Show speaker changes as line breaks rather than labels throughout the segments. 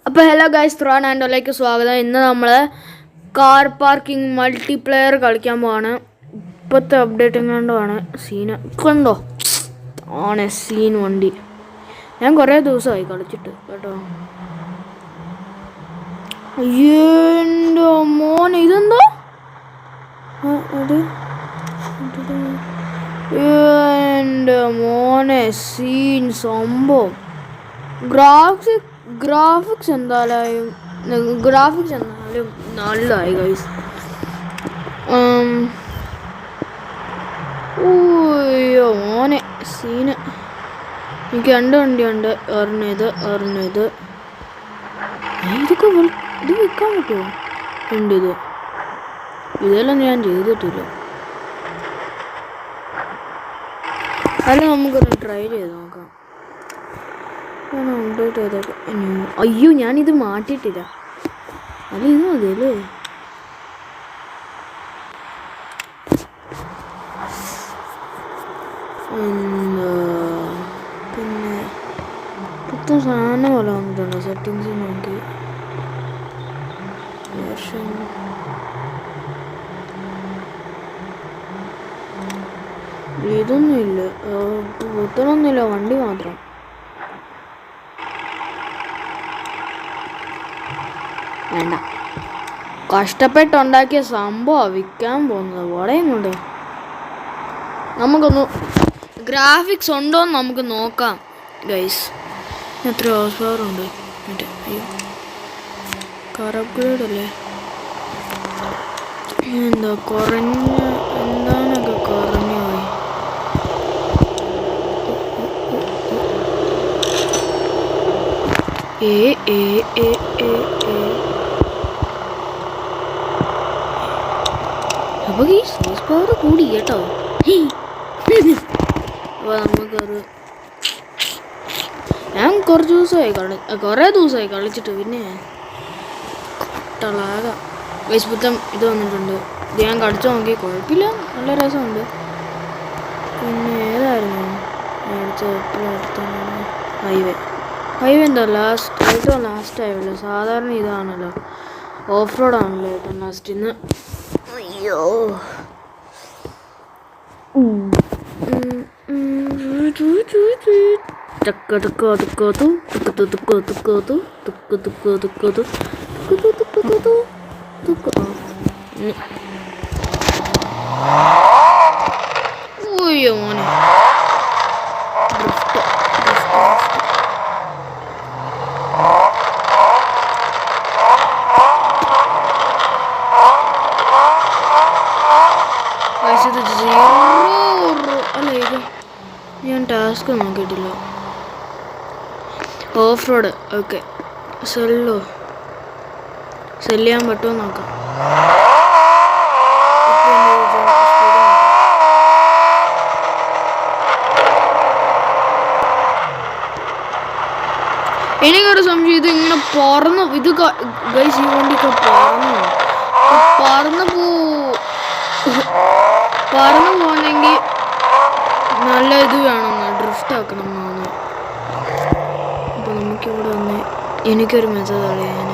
അപ്പോൾ hello guys, thrown ആൻഡോയിലേക്ക് സ്വാഗതം. ഇന്ന് നമ്മൾ കാർ പാർക്കിംഗ് മൾട്ടിപ്ലെയർ കളിക്കാൻ പോവാണ്. ഇപ്പോഴത്തെ അപ്ഡേറ്റ് എങ്ങാണ്ടുമാണ് സീന് കണ്ടോ ആണ് സീൻ വണ്ടി. ഞാൻ കുറേ ദിവസമായി കളിച്ചിട്ട് കേട്ടോ. എൻ്റെ മോനെ ഇതെന്തോ അത് എൻ്റെ മോനെ സീൻ സംഭവം. ഗ്രാഫിക്സ് എന്തായാലും നല്ലതായി ഗൈസ്. ഓയ്യോ മോനെ സീന്. എനിക്ക് 2 വണ്ടിയുണ്ട്. ഒരെണ്ണം ഇത് ഇതൊക്കെ ഇത് വിൽക്കാൻ പറ്റുമോ? ഉണ്ട്. ഇതെല്ലാം ഞാൻ ചെയ്തിട്ടില്ല. അല്ല നമുക്കൊന്ന് ട്രൈ ചെയ്ത് നോക്കാം. അപ്ഡേറ്റ് ചെയ്തൊക്കെ. അയ്യോ ഞാനിത് മാറ്റിയിട്ടില്ല. അല്ല ഇത് മതിയല്ലേ? പിന്നെ പുത്തൻ സാധനം പോലെ വന്നിട്ടുണ്ട്. സെറ്റിങ്സ് നോക്കി ഇതൊന്നുമില്ല, പുത്തനൊന്നുമില്ല, വണ്ടി മാത്രം. വേണ്ട, കഷ്ടപ്പെട്ടുണ്ടാക്കിയ സംഭവം വിൽക്കാൻ പോകുന്നത്. വളയും കൊണ്ട് നമുക്കൊന്ന് ഗ്രാഫിക്സ് ഉണ്ടോയെന്ന് നമുക്ക് നോക്കാം ഗൈസ്. എത്ര ഹോഴ്സ് പവർ ഉണ്ട്? അയ്യോ കാർ അപ്ഗ്രേഡ് അല്ലേ? എന്താ എന്താണൊക്കെ കുറഞ്ഞു പോയി. അപ്പൊ ഈ ഹോഴ്സ് പവർ കൂടി കേട്ടോ. അപ്പോൾ നമുക്കൊരു ഞാൻ കുറേ ദിവസമായി കളിച്ചിട്ട്. പിന്നെ ടളാകാം വേസ്പുത്തം ഇത് വന്നിട്ടുണ്ട്. ഇത് ഞാൻ കളിച്ചു നോക്കി, കുഴപ്പമില്ല, നല്ല രസമുണ്ട്. പിന്നെ ഏതായിരുന്നു എപ്പോഴും ഹൈവേ എന്താ ഏറ്റവും ലാസ്റ്റ് ആയല്ലോ. സാധാരണ ഇതാണല്ലോ, ഓഫ് റോഡാണല്ലോ ഏറ്റവും ലാസ്റ്റ്. ഇന്ന് അയ്യോ ഓയ്യോ മോനെ അല്ല ഇത് ഞാൻ ടാസ്ക് നോക്കിയിട്ടില്ല. Off road okay. സെല്ല് ചെയ്യാൻ പറ്റുമോ നോക്കാം. എനിക്കൊരു സംശയം, ഇത് ഇങ്ങനെ പറന്ന് ഇത് ഗൈസ് ഈ വണ്ടിയൊക്കെ പറന്നു പോകണമെങ്കിൽ നല്ല ഇത് വേണം, ഡ്രിഫ്റ്റ് ആക്കണം എന്നാണ്. അപ്പോൾ നമുക്കിവിടെ വന്ന് എനിക്കൊരു മെസ്സേജ് അറിയാൻ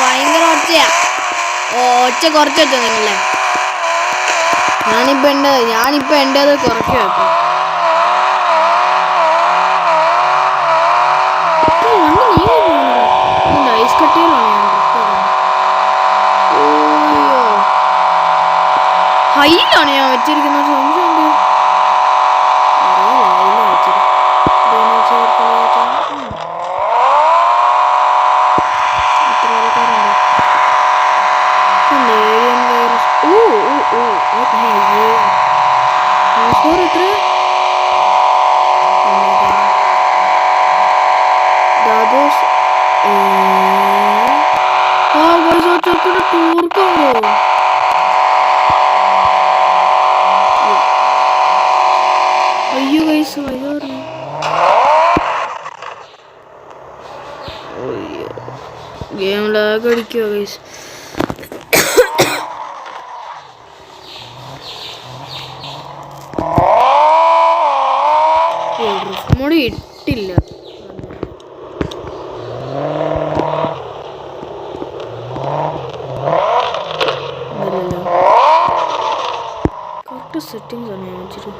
ഭയങ്കര ഒച്ച കുറച്ച് വെച്ചോ നിങ്ങളെ. ഞാനിപ്പോൾ എൻ്റേത് കുറയ്ക്കുക. ഇപ്പം ഐസ് കട്ടിയിലാണ് ഹൈയിലാണ് ഞാൻ വെച്ചിരിക്കുന്നത്. സംശയമുണ്ട്. ടൂർക്കുണ്ടോ? അയ്യോ ഗൈസ് അയ്യോ ഗെയിം ലാഗ് അടിക്കുമോ ഗൈസ്? മോഡ് ഇട്ടില്ല. കറക്റ്റ് സെറ്റിങ്സ് ആണ് ഞാൻ വെച്ചിട്ട്.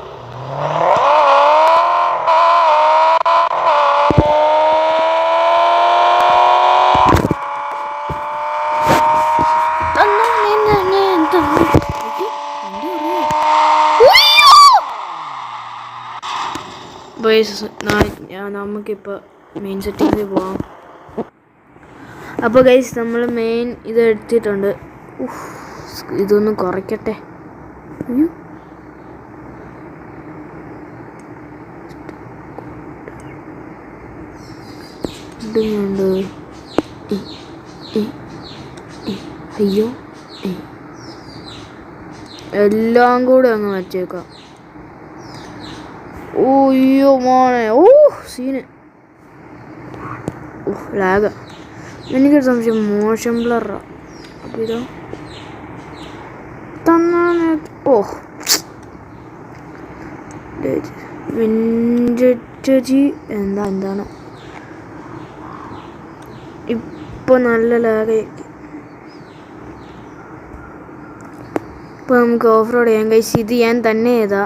നമുക്കിപ്പോൾ മെയിൻ സെറ്റിങ്ങിൽ പോവാം. അപ്പോൾ ഗൈസ് നമ്മൾ മെയിൻ ഇത് എടുത്തിട്ടുണ്ട്. ഇതൊന്ന് കുറയ്ക്കട്ടെ. അയ്യോ എല്ലാം കൂടെ അങ്ങ് വച്ചേക്കാം. ഓയ്യോ മോനെ. സീന്. ലാഗ. എനിക്കൊരു സംശയം, മോഷൻ ബ്ലറാ. അപ്പം ഇതോ തന്നാണ്. വിൻറ്റേജ് എന്താണ് ഇപ്പോൾ നല്ല ലാഗായിരിക്കും. ഇപ്പോൾ നമുക്ക് ഓഫ് റോഡ് ചെയ്യാൻ കഴിച്ച്. ഇത് ഞാൻ തന്നെ ചെയ്താ.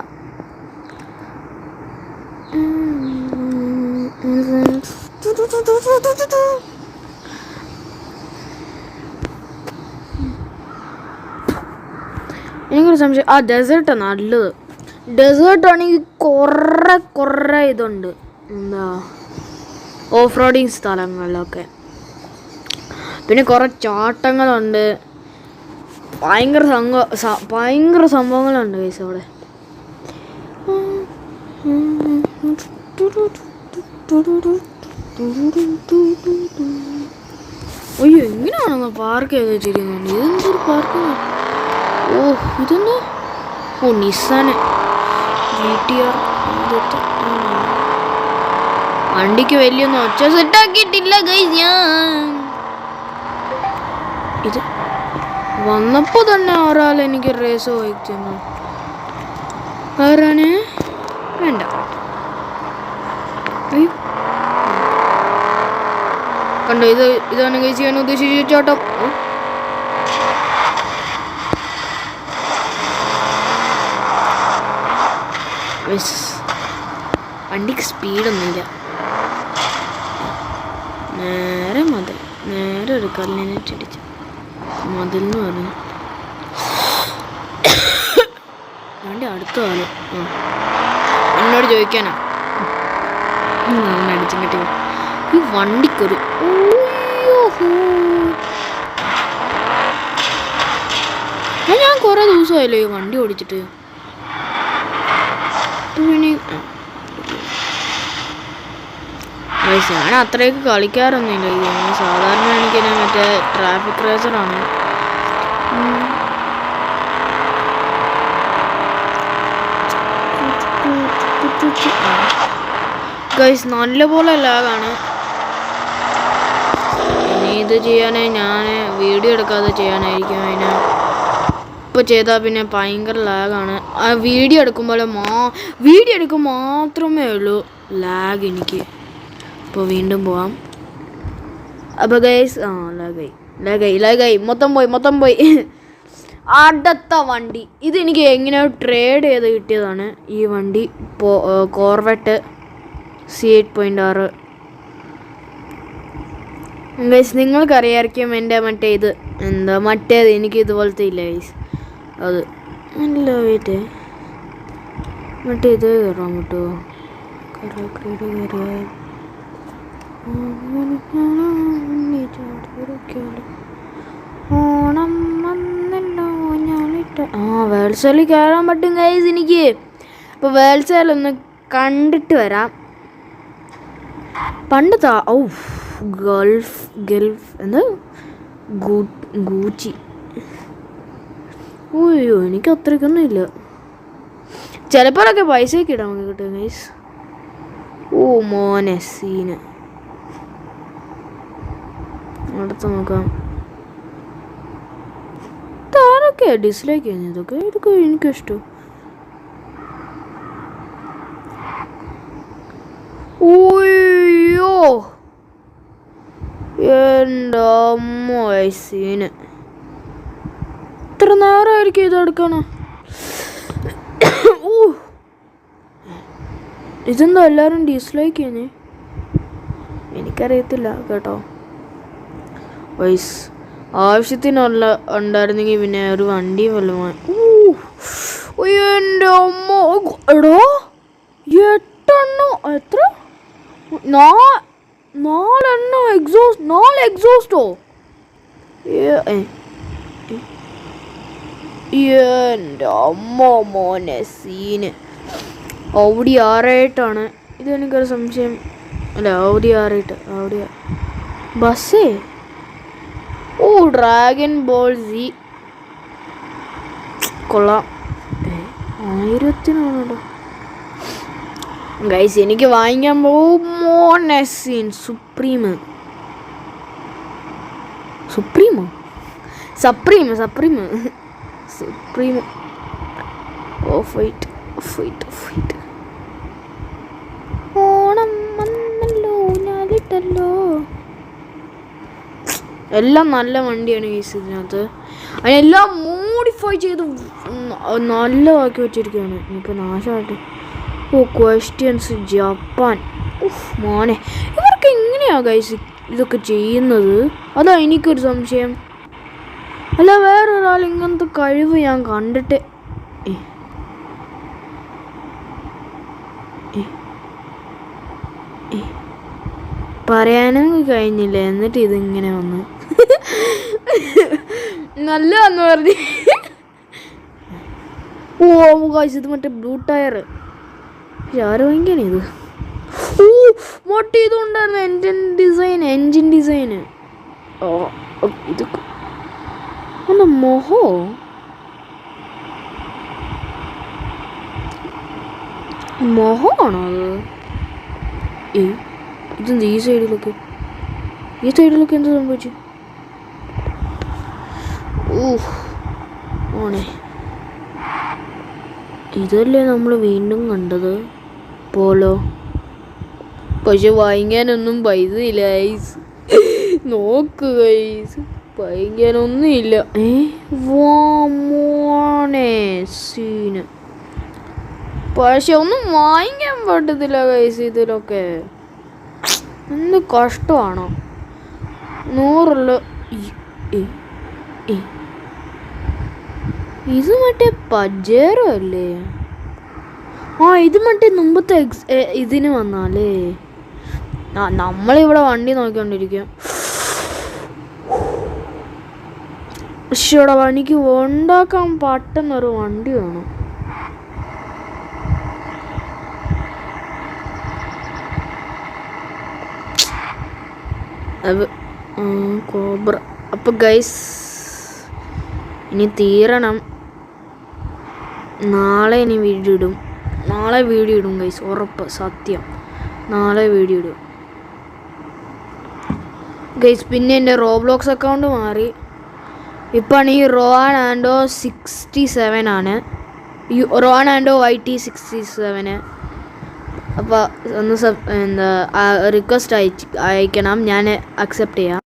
എനിക്കൊരു സംശയം, ഡെസേർട്ടാണ് നല്ലത്. ഡെസേർട്ടാണെങ്കിൽ കുറേ ഇതുണ്ട്, എന്താ ഓഫ് റോഡിങ് സ്ഥലങ്ങളിലൊക്കെ. പിന്നെ കുറേ ചാട്ടങ്ങളുണ്ട്, ഭയങ്കര സംഭവങ്ങളുണ്ട് ഗൈസ് അവിടെ. അയ്യോ എങ്ങനെയാണോ പാർക്ക് ചെയ്ത് വെച്ചിരിക്കുന്നുണ്ട്. ഇതെന്തൊരു പാർക്കിങ്. ഇതെന്താ? Nissan GTR. വണ്ടിക്ക് വലിയൊന്നും ഒച്ച സെറ്റാക്കിയിട്ടില്ല ഗൈസ് ഞാൻ. ഇത് വന്നപ്പോൾ തന്നെ ഒരാൾ എനിക്ക് റേസ് വഹിക്കുന്നു. ആരാണ്? വേണ്ട. കണ്ടോ, ഇതാണ് ഗൈസ് ചെയ്യാൻ ഉദ്ദേശിച്ച ചാട്ടം. വണ്ടിക്ക് സ്പീഡൊന്നുമില്ല. നേരെ ഒരു കല്ലിനിട്ടിടിച്ച് മതിൽ എന്ന് പറഞ്ഞു. വണ്ടി അടുത്ത കാല് എന്നോട് ചോദിക്കാനാ അടിച്ചും കിട്ടി. ഈ വണ്ടിക്കൊരു ഞാൻ കുറേ ദിവസമായല്ലോ ഈ വണ്ടി ഓടിച്ചിട്ട്. ഞാൻ അത്രയൊക്കെ കളിക്കാറൊന്നുമില്ല ഈ ഗെയിം. സാധാരണ എനിക്കിനെ മറ്റേ ട്രാഫിക് റേസറാണ്. ഗൈസ് നല്ലപോലെ ലാഗാണ്. ഇനി ഇത് ചെയ്യാനായി ഞാൻ വീഡിയോ എടുക്കാതെ ചെയ്യാനായിരിക്കും. അതിന് ഇപ്പോൾ ചെയ്താൽ പിന്നെ ഭയങ്കര ലാഗാണ്. വീഡിയോ എടുക്കുമ്പോൾ മാത്രമേ ഉള്ളൂ ലാഗ് എനിക്ക്. ഇപ്പോൾ വീണ്ടും പോവാം. അപ്പോൾ ഗൈസ് ലാഗായി മൊത്തം പോയി. അടുത്ത വണ്ടി ഇതെനിക്ക് എങ്ങനെയോ ട്രേഡ് ചെയ്ത് കിട്ടിയതാണ്. ഈ വണ്ടി കോർവെറ്റ് C8.6. ഗൈസ് നിങ്ങൾക്കറിയാമായിരിക്കും എൻ്റെ ഇത് എന്താ മറ്റേത് എനിക്ക് ഇതുപോലത്തെ ഇല്ല ഗൈസ്. അത് നല്ല വെയിറ്റ്. മറ്റേ ഇത് കയറാൻ പറ്റുമോ? ഓണം വന്നല്ലോ ഞാനിട്ട് വേൾസേലിൽ കയറാൻ പറ്റും ഗൈസ് എനിക്ക്. അപ്പോൾ വേൾസേലൊന്ന് കണ്ടിട്ട് വരാം. പണ്ടത്തെ ഗൾഫ് എന്താ ഗൂച്ചി. ഓയ്യോ എനിക്ക് അത്രയ്ക്കൊന്നും ഇല്ല. ചിലപ്പോഴൊക്കെ പൈസയൊക്കെ ഇടാൻ നമുക്ക് കിട്ടും ഗൈസ്. മോനെ സീന്. അടുത്ത് നോക്കാം. താരൊക്കെ ഡിസ്ലൈക്ക് ചെയ്യുന്നത് ഇതൊക്കെ എനിക്കിഷ്ടം. ഓയ്യോ എൻ്റെ അമ്മ സീന്. ഇത്ര നേരമായിരിക്കും ഇതെടുക്കണം. ഇതെന്താ എല്ലാവരും ഡിസ്ലൈക്ക് ചെയ്യുന്നേ? എനിക്കറിയത്തില്ല കേട്ടോ. വൈസ് ആവശ്യത്തിനുള്ള ഉണ്ടായിരുന്നെങ്കിൽ പിന്നെ ഒരു വണ്ടി വല്ലതും. എൻ്റെ അമ്മ എടോ 8 എത്ര 4 എക്സോസ്റ്റോ? എൻ്റെ അമ്മ മോനെ സീന്. ഔഡി R8 ഇതെനിക്കൊരു സംശയം. അല്ല ഔഡി R8 ഔഡി ബസ്സേ. ഡ്രാഗൺ ബോൾ സി കൊള്ളാം. 1000 ഗൈസ്. എനിക്ക് വാങ്ങിക്കാൻ മോനെ സീൻ സുപ്രീമോ ഓണം വന്നല്ലോ ഞാലിട്ടല്ലോ. എല്ലാം നല്ല വണ്ടിയാണ് ഗൈസ്. ഇതിനകത്ത് അതിനെല്ലാം മോഡിഫൈ ചെയ്ത് നല്ലതാക്കി വെച്ചിരിക്കുകയാണ്. ഇനിയിപ്പോൾ നാശമായിട്ട്. Questions Japan. മോനെ ഇവർക്ക് എങ്ങനെയാ ഗൈസ് ഇതൊക്കെ ചെയ്യുന്നത്? അതാ എനിക്കൊരു സംശയം. അല്ല വേറൊരാൾ ഇങ്ങനത്തെ കഴിവ് ഞാൻ കണ്ടിട്ട്. പറയാനും കഴിഞ്ഞില്ല, എന്നിട്ട് ഇതിങ്ങനെ വന്നു. നല്ല വന്നു പറഞ്ഞു. ഗൈസ് ഇത് മറ്റേ ബ്ലൂ ടയർ. ആര് വാങ്ങിക്കാണ് ഇത്? മറ്റേ ഇതുണ്ടായിരുന്നു എൻജിൻ ഡിസൈന്. ഇത് മൊഹോ ആണോ അത്? ഇതെന്ത് ഈ സൈഡിലൊക്കെ എന്ത് സംഭവിച്ചു? ഓണേ ഇതല്ലേ നമ്മൾ വീണ്ടും കണ്ടത് പോലോ. പക്ഷെ വാങ്ങിക്കാനൊന്നും പൈസ ഇല്ല ഗൈസ്. നോക്ക് ഗൈസ്, വാങ്ങിക്കാനൊന്നും ഇല്ല. മോനെ സീന്. പക്ഷെ ഒന്നും വാങ്ങിക്കാൻ പറ്റത്തില്ല ഗൈസ്. ഇതിലൊക്കെ എന്ത് കഷ്ടമാണോ? 100 ഇത് മറ്റേ പജേറോ അല്ലേ? ഇത് മറ്റേ മുമ്പത്തെ ഇതിന് വന്നാലേ. നമ്മളിവിടെ വണ്ടി നോക്കിക്കൊണ്ടിരിക്കും. പക്ഷെ ഇവിടെ എനിക്ക് ഉണ്ടാക്കാൻ പറ്റുന്നൊരു വണ്ടി വേണം. കോബ്ര. അപ്പോൾ ഗൈസ് ഇനി തീരണം. നാളെ വീഡിയോ ഇടും ഗൈസ്, ഉറപ്പ്, സത്യം. നാളെ വീഡിയോ ഇടും ഗൈസ്. പിന്നെ എൻ്റെ റോബ്ലോക്സ് അക്കൗണ്ട് മാറി. ഇപ്പം ഈ റോണാൻഡോ 67 റോണാൻഡോ YT 67. അപ്പോൾ ഒന്ന് റിക്വസ്റ്റ് അയക്കണം, ഞാൻ അക്സെപ്റ്റ് ചെയ്യാം.